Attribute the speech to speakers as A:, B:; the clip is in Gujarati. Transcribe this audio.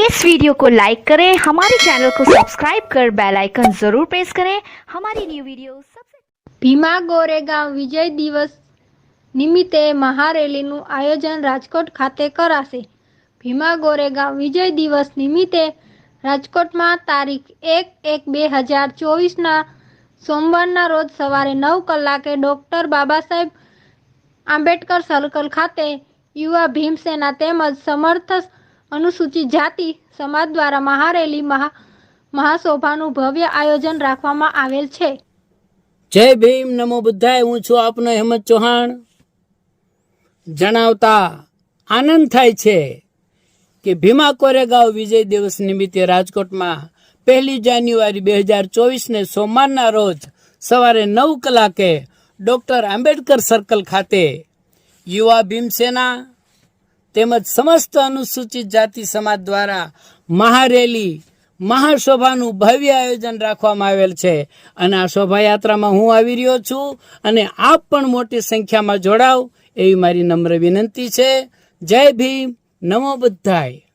A: इस वीडियो को लाइक करें, हमारे चैनल को सब्सक्राइब कर बेल आइकन जरूर प्रेस करें हमारी न्यू वीडियो सबसे।
B: ભીમા ગોરેગાંવ વિજય દિવસ નિમિત્તે મહારેલીનું આયોજન રાજકોટ ખાતે કરાશે। ભીમા ગોરેગાંવ વિજય દિવસ નિમિત્તે રાજકોટમાં તારીખ 1/1/2024ના સોમવારના રોજ સવારે 9 કલાકે ડોક્ટર બાબા સાહેબ આંબેડકર સર્કલ ખાતે યુવા ભીમસેના તેમજ સમર્થ અનુસૂચિત જાતિ સમાજ દ્વારા મહારેલી મહાસભાનું ભવ્ય આયોજન રાખવામાં આવેલ છે।
C: જય ભીમ, નમો બુદ્ધાય। હું છું આપનો હેમંત ચૌહાણ। જણાવતા આનંદ થાય છે કે ભીમા કોરેગાંવ વિજય દિવસ નિમિત્તે રાજકોટમાં 1 જાન્યુઆરી 2024ને સોમવારના રોજ સવારે 9 કલાકે ડોક્ટર આંબેડકર સર્કલ ખાતે યુવા ભીમસેના તેમજ સમસ્ત અનુસૂચિત જાતિ સમાજ દ્વારા મહારેલી મહાશોભાનું ભવ્ય આયોજન રાખવામાં આવેલ છે અને આ શોભાયાત્રામાં હું આવી રહ્યો છું અને આપ પણ મોટી સંખ્યામાં જોડાવ એવી મારી નમ્ર વિનંતી છે। જય ભીમ, નમો બુદ્ધાય।